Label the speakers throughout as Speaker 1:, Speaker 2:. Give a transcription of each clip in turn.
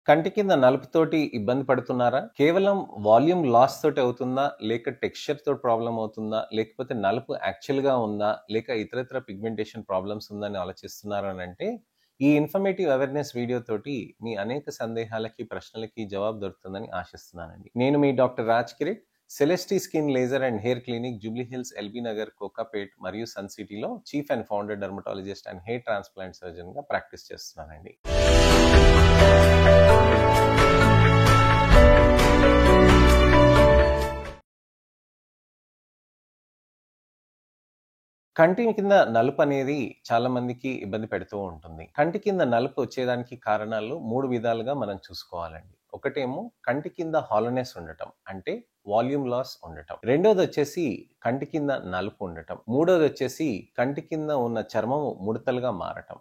Speaker 1: కంటి కింద నలుపుతోటి ఇబ్బంది పడుతున్నారా? కేవలం వాల్యూమ్ లాస్ తోటి అవుతుందా? లేక టెక్స్చర్ తోటి ప్రాబ్లమ్ అవుతుందా? లేకపోతే నలుపు యాక్చువల్‌గా ఉందా? లేక ఇతరితర పిగ్మెంటేషన్ ప్రాబ్లమ్స్ ఉందని ఆలోచిస్తున్నారా అనంటే, ఈ ఇన్ఫర్మేటివ్ అవేర్‌నెస్ వీడియో తోటి మీ అనేక సందేహాలకి, ప్రశ్నలకి జవాబు దొరుకుతుందని ఆశిస్తున్నానండి. నేను మీ doctor Raj Kireet, Celestee skin laser and hair clinic, Jubilee Hills, LB Nagar, Kokapet మరియు సన్ సిటీలో chief and founder dermatologist and hair transplant సర్జన్‌గా ప్రాక్టీస్ చేస్తున్నానండి. కంటి కింద నలుపు అనేది చాలా మందికి ఇబ్బంది పెడుతూ ఉంటుంది. కంటి కింద నలుపు వచ్చేదానికి కారణాలు 3 విధాలుగా మనం చూసుకోవాలండి. ఒకటేమో కంటి కింద హాలోనెస్ ఉండటం, అంటే వాల్యూమ్ లాస్ ఉండటం. రెండోదొచ్చేసి కంటి కింద నలుపు ఉండటం. మూడోదొచ్చేసి కంటి కింద ఉన్న చర్మం ముడతలుగా మారటం.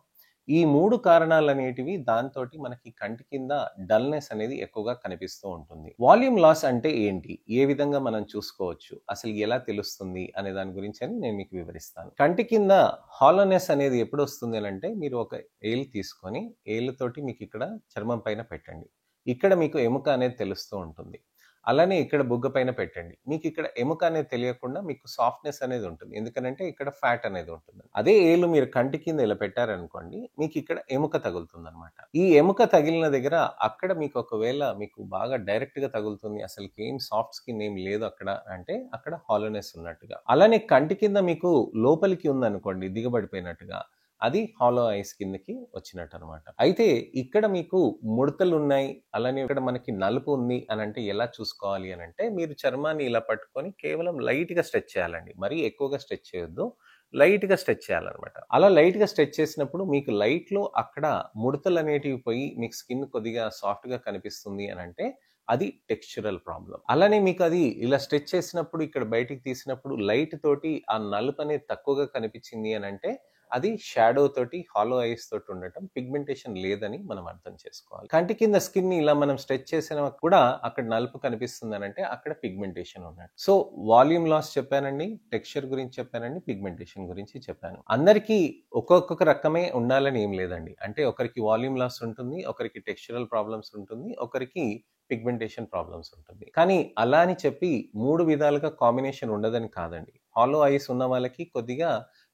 Speaker 1: ఈ 3 కారణాలనేటివి దాంతోటి మనకి కంటి కింద డల్‌నెస్ అనేది ఎక్కువగా కనిపిస్తూ ఉంటుంది. వాల్యూమ్ లాస్ అంటే ఏంటి? ఏ విధంగా మనం చూసుకోవచ్చు? అసలు ఎలా తెలుస్తుంది? అనే దాని గురించని నేను మీకు వివరిస్తాను. కంటి కింద హాలోనెస్ అనేది ఎప్పుడొస్తుంది అనంటే, మీరు ఒక ఏలు తీసుకొని, ఏలుతోటి మీకిక్కడ చర్మం పైన పెట్టండి. ఇక్కడ మీకు ఎముక అనేది తెలుస్తూ ఉంటుంది. అలానే ఇక్కడ బుగ్గ పైన పెట్టండి. మీకిక్కడ ఎముక అనేది తెలియకుండా మీకు సాఫ్ట్‌నెస్ అనేది ఉంటుంది. ఎందుకనంటే ఇక్కడ ఫ్యాట్ అనేది ఉంటుంది. అదే ఏలు మీరు కంటి కింద ఇలా పెట్టారనుకోండి, మీకిక్కడ ఎముక తగులుతుందనమాట. ఈ ఎముక తగిలిన దగ్గర అక్కడ మీకు ఒకవేళ మీకు బాగా డైరెక్ట్‌గా తగులుతుంది. అసలుకేం సాఫ్ట్ స్కిన్ ఏం లేదు అక్కడ అంటే, అక్కడ హాలోనెస్ ఉన్నట్టుగా. అలానే కంటి కింద మీకు లోపలికి ఉందనుకోండి దిగబడిపోయినట్టుగా, అది హాలో ఐస్ కిందకి వచ్చినట్టనమాట. అయితే ఇక్కడ మీకు ముడతలున్నాయి, అలానే ఇక్కడ మనకి నలుపు ఉంది అనంటే ఎలా చూసుకోవాలి అనంటే, మీరు చర్మాన్ని ఇలా పట్టుకొని కేవలం లైట్‌గా స్ట్రెచ్ చేయాలండి. మరీ ఎక్కువగా స్ట్రెచ్ చేయొద్దు. లైట్‌గా స్ట్రెచ్ చేయాలనమాట. అలా లైట్‌గా స్ట్రెచ్ చేసినప్పుడు మీకు లైట్‌లో అక్కడ ముడతలనేటివి పోయి మీకు స్కిన్ కొద్దిగా సాఫ్ట్‌గా కనిపిస్తుంది అనంటే, అది టెక్స్చరల్ ప్రాబ్లమ్. అలానే మీకది ఇలా స్ట్రెచ్ చేసినప్పుడు ఇక్కడ బయటికి తీసినప్పుడు లైట్ తోటి ఆ నలుపనేది తక్కువగా కనిపించింది అనంటే, అది షాడో తోటి, హాలో ఐస్ తోటి ఉండటం, పిగ్మెంటేషన్ లేదని మనం అర్థం చేసుకోవాలి. కంటి కింద స్కిన్‌ని ఇలా మనం స్ట్రెచ్ చేసినా కూడా అక్కడ నలుపు కనిపిస్తుందనంటే అక్కడ పిగ్మెంటేషన్ ఉన్నట్టు. సో, వాల్యూమ్ లాస్ చెప్పానండి, టెక్స్చర్ గురించి చెప్పానండి, పిగ్మెంటేషన్ గురించి చెప్పాను. అందరికీ ఒక్కొక్క రకమే ఉండాలని ఏం లేదండి. అంటే ఒకరికి వాల్యూమ్ లాస్ ఉంటుంది, ఒకరికి టెక్స్చరల్ ప్రాబ్లమ్స్ ఉంటుంది, ఒకరికి పిగ్మెంటేషన్ ప్రాబ్లమ్స్ ఉంటుంది. కానీ అలా అని చెప్పి 3 విధాలుగా కాంబినేషన్ ఉండదని కాదండి. హాలో ఐస్ ఉన్న వాళ్ళకి కొద్దిగా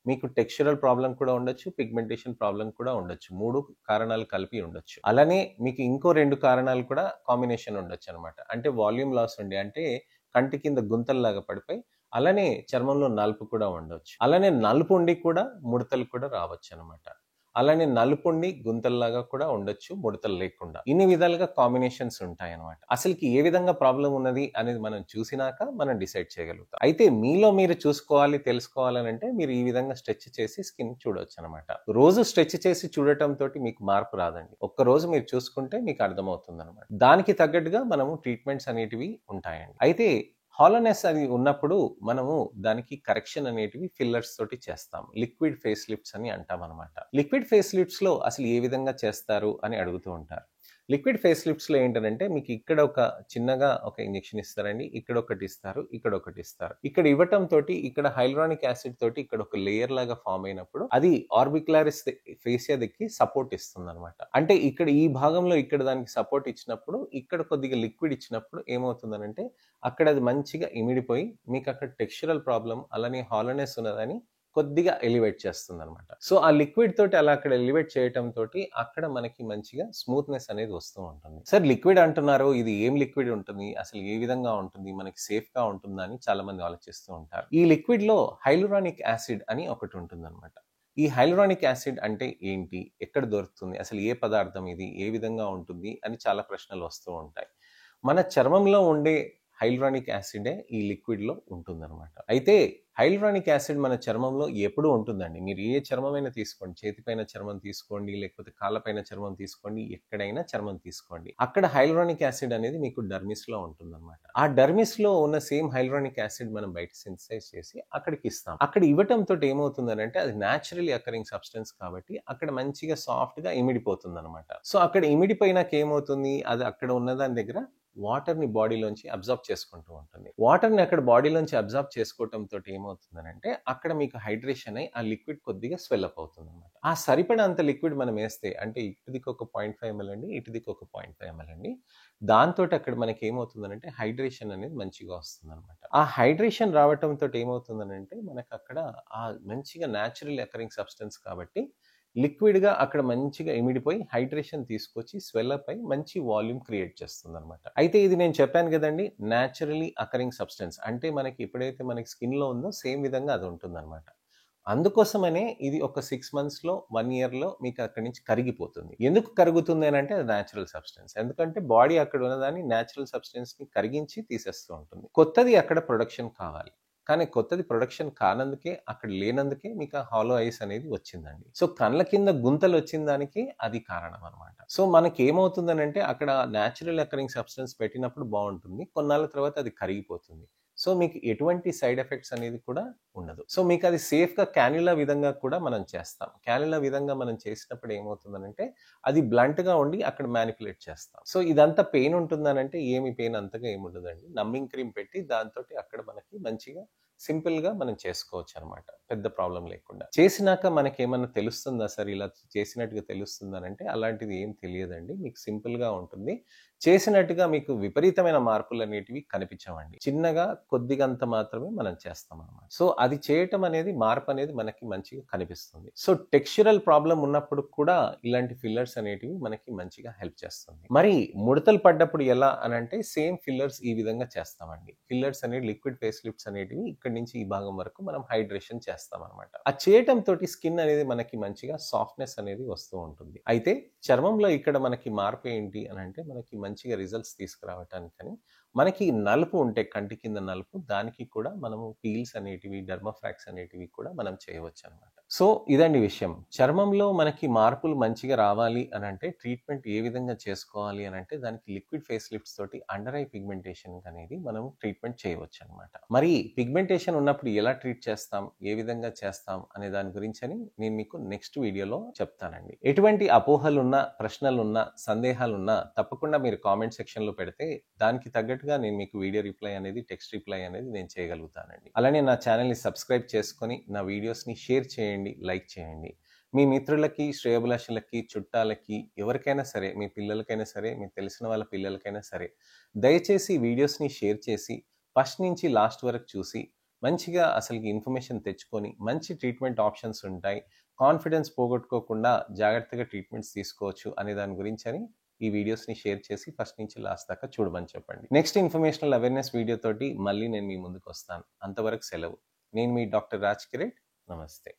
Speaker 1: మీకు టెక్స్చరల్ ప్రాబ్లమ్ కూడా ఉండొచ్చు, పిగ్మెంటేషన్ ప్రాబ్లమ్ కూడా ఉండొచ్చు. 3 కారణాలు కలిపి ఉండొచ్చు. అలానే మీకు ఇంకో 2 కారణాలు కూడా కాంబినేషన్ ఉండొచ్చనమాట. అంటే వాల్యూమ్ లాస్ ఉండి, అంటే కంటి కింద గుంతల్లాగా పడిపోయి, అలానే చర్మంలో నలుపు కూడా ఉండొచ్చు. అలానే నలుపు ఉండి కూడా ముడతలు కూడా రావచ్చనమాట. అలానే నలుపుండి గుంతల్లాగా కూడా ఉండొచ్చు, ముడతలు లేకుండా. ఇన్ని విధాలుగా కాంబినేషన్స్ ఉంటాయన్నమాట. అసలుకి ఏ విధంగా ప్రాబ్లమ్ ఉన్నది అనేది మనం చూసినాక మనం డిసైడ్ చేయగలుగుతాం. అయితే మీలో మీరు చూసుకోవాలి, తెలుసుకోవాలనంటే మీరు ఈ విధంగా స్ట్రెచ్ చేసి స్కిన్ చూడొచ్చనమాట. రోజు స్ట్రెచ్ చేసి చూడటం తోటి మీకు మార్పు రాదండి. ఒక్కరోజు మీరు చూసుకుంటే మీకు అర్థమవుతుందనమాట. దానికి తగ్గట్టుగా మనము ట్రీట్మెంట్స్ అనేటివి ఉంటాయండి. అయితే హాలోనెస్ అది ఉన్నప్పుడు మనము దానికి కరెక్షన్ అనేటివి ఫిల్లర్స్ తోటి చేస్తాం. లిక్విడ్ ఫేస్ లిఫ్ట్స్ అని అంటామనమాట. లిక్విడ్ ఫేస్ లిఫ్ట్స్‌లో అసలు ఏ విధంగా చేస్తారు అని అడుగుతూ ఉంటారు. లిక్విడ్ ఫేస్ లిఫ్ట్స్‌లో ఏంటనంటే మీకు ఇక్కడ ఒక చిన్నగా ఒక ఇంజెక్షన్ ఇస్తారండి. ఇక్కడ ఒకటి ఇస్తారు, ఇక్కడ ఒకటి ఇస్తారు. ఇక్కడ ఇవ్వటం తోటి ఇక్కడ హైల్యూరానిక్ యాసిడ్ తోటి ఇక్కడ ఒక లేయర్ లాగా ఫార్మ్ అయినప్పుడు అది ఆర్బిక్యులారిస్ ఫేసియా దిక్కి సపోర్ట్ ఇస్తుందనమాట. అంటే ఇక్కడ ఈ భాగంలో ఇక్కడ దానికి సపోర్ట్ ఇచ్చినప్పుడు, ఇక్కడ కొద్దిగా లిక్విడ్ ఇచ్చినప్పుడు ఏమవుతుందనంటే అక్కడ అది మంచిగా ఇమిడిపోయి మీకు అక్కడ టెక్స్చరల్ ప్రాబ్లమ్ అలానే హాలోనెస్ ఉన్నదని కొద్దిగా ఎలివేట్ చేస్తుందనమాట. సో, ఆ లిక్విడ్ తోటి అలా అక్కడ ఎలివేట్ చేయటం తోటి అక్కడ మనకి మంచిగా స్మూత్‌నెస్ అనేది వస్తూ ఉంటుంది. సార్ లిక్విడ్ అంటున్నారు, ఇది ఏం లిక్విడ్ ఉంటుంది? అసలు ఏ విధంగా ఉంటుంది? మనకి సేఫ్‌గా ఉంటుందా? అని చాలా మంది ఆలోచిస్తూ ఉంటారు. ఈ లిక్విడ్‌లో హైల్యూరానిక్ యాసిడ్ అని ఒకటి ఉంటుందనమాట. ఈ హైల్యూరానిక్ యాసిడ్ అంటే ఏంటి? ఎక్కడ దొరుకుతుంది? అసలు ఏ పదార్థం ఇది? ఏ విధంగా ఉంటుంది? అని చాలా ప్రశ్నలు వస్తూ ఉంటాయి. మన చర్మంలో ఉండే హైల్యూరానిక్ యాసిడే ఈ లిక్విడ్‌లో ఉంటుందనమాట. అయితే హైల్యూరానిక్ యాసిడ్ మన చర్మంలో ఎప్పుడూ ఉంటుందండి. మీరు ఏ చర్మమైనా తీసుకోండి. చేతిపైన చర్మం తీసుకోండి, లేకపోతే కాళ్ళపైన చర్మం తీసుకోండి, ఎక్కడైనా చర్మం తీసుకోండి. అక్కడ హైల్యూరానిక్ యాసిడ్ అనేది మీకు డర్మిస్‌లో ఉంటుందనమాట. ఆ డర్మిస్‌లో ఉన్న సేమ్ హైల్యూరానిక్ యాసిడ్ మనం బయట సింథసైజ్ చేసి అక్కడికి ఇస్తాం. అక్కడ ఇవ్వటం తోటి ఏమవుతుందనంటే అది న్యాచురల్లీ అకరింగ్ సబ్స్టెన్స్ కాబట్టి అక్కడ మంచిగా సాఫ్ట్‌గా ఇమిడిపోతుందనమాట. సో, అక్కడ ఇమిడిపోయినాక ఏమవుతుంది? అది అక్కడ ఉన్న దాని దగ్గర వాటర్ని బాడీలోంచి అబ్జర్వ్ చేసుకుంటూ ఉంటుంది. వాటర్ని అక్కడ బాడీలోంచి అబ్జర్వ్ చేసుకోవటంతో ఏమవుతుందనంటే అక్కడ మీకు హైడ్రేషన్ అయి ఆ లిక్విడ్ కొద్దిగా స్వెల్అప్ అవుతుంది అనమాట. ఆ సరిపడా అంత లిక్విడ్ మనం వేస్తే అంటే ఇటుదికి ఒక 0.5 ml అండి, ఇటుదికి ఒక 0.5 ml అండి. దాంతో అక్కడ మనకి ఏమవుతుందనంటే హైడ్రేషన్ అనేది మంచిగా వస్తుంది అనమాట. ఆ హైడ్రేషన్ రావటంతో ఏమవుతుందనంటే మనకు అక్కడ ఆ మంచిగా న్యాచురల్ అకరింగ్ సబ్స్టెన్స్ కాబట్టి లిక్విడ్గా అక్కడ మంచిగా ఇమిడిపోయి హైడ్రేషన్ తీసుకొచ్చి స్వెల్అప్ అయి మంచి వాల్యూమ్ క్రియేట్ చేస్తుంది అనమాట. అయితే ఇది నేను చెప్పాను కదండి, న్యాచురలీ అకరింగ్ సబ్స్టెన్స్ అంటే మనకి ఎప్పుడైతే మనకి స్కిన్లో ఉందో సేమ్ విధంగా అది ఉంటుందన్నమాట. అందుకోసమనే ఇది ఒక 6 మంత్స్‌లో, 1 ఇయర్‌లో మీకు అక్కడి నుంచి కరిగిపోతుంది. ఎందుకు కరుగుతుంది అనంటే అది న్యాచురల్ సబ్స్టెన్స్. ఎందుకంటే బాడీ అక్కడ ఉన్నదాన్ని న్యాచురల్ సబ్స్టెన్స్‌ని కరిగించి తీసేస్తూ ఉంటుంది. కొత్తది అక్కడ ప్రొడక్షన్ కావాలి. కానీ కొత్తది ప్రొడక్షన్ కానందుకే, అక్కడ లేనందుకే మీకు ఆ హాలో ఐస్ అనేది వచ్చిందండి. సో కళ్ళ కింద గుంతలొచ్చిన దానికి అది కారణం అనమాట. సో మనకేమవుతుందనంటే అక్కడ న్యాచురల్ అకరింగ్ సబ్స్టెన్స్ పెట్టినప్పుడు బావుంటుంది. కొన్నాళ్ళ తర్వాత అది కరిగిపోతుంది. సో మీకు ఎటువంటి సైడ్ ఎఫెక్ట్స్ అనేది కూడా ఉండదు. సో మీకు అది సేఫ్‌గా క్యాన్యులా విధంగా కూడా మనం చేస్తాం. క్యాన్యులా విధంగా మనం చేసినప్పుడు ఏమవుతుందనంటే అది బ్లంట్‌గా ఉండి అక్కడ మ్యానిపులేట్ చేస్తాం. సో ఇదంతా పెయిన్ ఉంటుందనంటే ఏమి పెయిన్ అంతగా ఏముండదండి. నమ్మింగ్ క్రీమ్ పెట్టి దాంతోటి అక్కడ మనకి మంచిగా సింపుల్‌గా మనం చేసుకోవచ్చనమాట. పెద్ద ప్రాబ్లమ్ లేకుండా. చేసినాక మనకేమన్నా తెలుస్తుందా సార్ ఇలా చేసినట్టుగా తెలుస్తుందనంటే అలాంటిది ఏం తెలియదండి. మీకు సింపుల్‌గా ఉంటుంది. చేసినట్టుగా మీకు విపరీతమైన మార్పులనేటివి కనిపించవండి. చిన్నగా కొద్దిగంత మాత్రమే మనం చేస్తామనమాట. సో అది చేయటం అనేది మార్పనేది మనకి మంచిగా కనిపిస్తుంది. సో టెక్స్చరల్ ప్రాబ్లమ్ ఉన్నప్పుడు కూడా ఇలాంటి ఫిల్లర్స్ అనేటివి మనకి మంచిగా హెల్ప్ చేస్తుంది. మరి ముడతలు పడ్డప్పుడు ఎలా అనంటే సేమ్ ఫిల్లర్స్ ఈ విధంగా చేస్తామండి. ఫిల్లర్స్ అనేవి లిక్విడ్ ఫేస్ లిఫ్ట్స్ అనేటివి ఇక్కడి నుంచి ఈ భాగం వరకు మనం హైడ్రేషన్ చేస్తామనమాట. ఆ చేయటం తోటి స్కిన్ అనేది మనకి మంచిగా సాఫ్ట్‌నెస్ అనేది వస్తూ ఉంటుంది. అయితే చర్మంలో ఇక్కడ మనకి మార్పు ఏంటి అనంటే మనకి మంచిగా రిజల్ట్స్ తీసుకురావటానికని మనకి నలుపు ఉంటే కంటి కింద నలుపు దానికి కూడా మనము పీల్స్ అనేటివి, డెర్మాఫ్రాక్స్ అనేటివి కూడా మనం చేయవచ్చనమాట. సో ఇదండి విషయం. చర్మంలో మనకి మార్పులు మంచిగా రావాలి అనంటే ట్రీట్మెంట్ ఏ విధంగా చేసుకోవాలి అనంటే దానికి లిక్విడ్ ఫేస్ లిఫ్ట్స్ తోటి అండర్ ఐ పిగ్మెంటేషన్ అనేది మనం ట్రీట్మెంట్ చేయవచ్చనమాట. మరి పిగ్మెంటేషన్ ఉన్నప్పుడు ఎలా ట్రీట్ చేస్తాం, ఏ విధంగా చేస్తాం అనే దాని గురించని నేను మీకు నెక్స్ట్ వీడియోలో చెప్తానండి. ఎటువంటి అపోహలున్నా, ప్రశ్నలున్నా, సందేహాలున్నా తప్పకుండా మీరు కామెంట్ సెక్షన్‌లో పెడితే దానికి తగ్గట్టుగా నేను మీకు వీడియో రిప్లై అనేది, టెక్స్ట్ రిప్లై అనేది నేను చేయగలుగుతానండి. అలానే నా ఛానల్‌ని సబ్స్క్రైబ్ చేసుకొని నా వీడియోస్‌ని షేర్ చేయండి, లైక్ చేయండి. మీ మిత్రులకి, శ్రేయోభిలాషులకి, చుట్టాలకి ఎవరికైనా సరే, మీ పిల్లలకైనా సరే, మీకు తెలిసిన వాళ్ళ పిల్లలకైనా సరే దయచేసి ఈ వీడియోస్‌ని షేర్ చేసి ఫస్ట్ నుంచి లాస్ట్ వరకు చూసి మంచిగా అసలుకి ఇన్ఫర్మేషన్ తెచ్చుకొని మంచి ట్రీట్మెంట్ ఆప్షన్స్ ఉంటాయి. కాన్ఫిడెన్స్ పోగొట్టుకోకుండా జాగ్రత్తగా ట్రీట్మెంట్స్ తీసుకోవచ్చు అనే దాని గురించని ఈ వీడియోస్‌ని షేర్ చేసి ఫస్ట్ నుంచి లాస్ట్ దాకా చూడమని చెప్పండి. నెక్స్ట్ ఇన్ఫర్మేషనల్ అవేర్‌నెస్ వీడియో తోటి మళ్ళీ నేను మీ ముందుకొస్తాను. అంతవరకు సెలవు. నేను మీ డాక్టర్ రాజ్ కిరీట్. నమస్తే.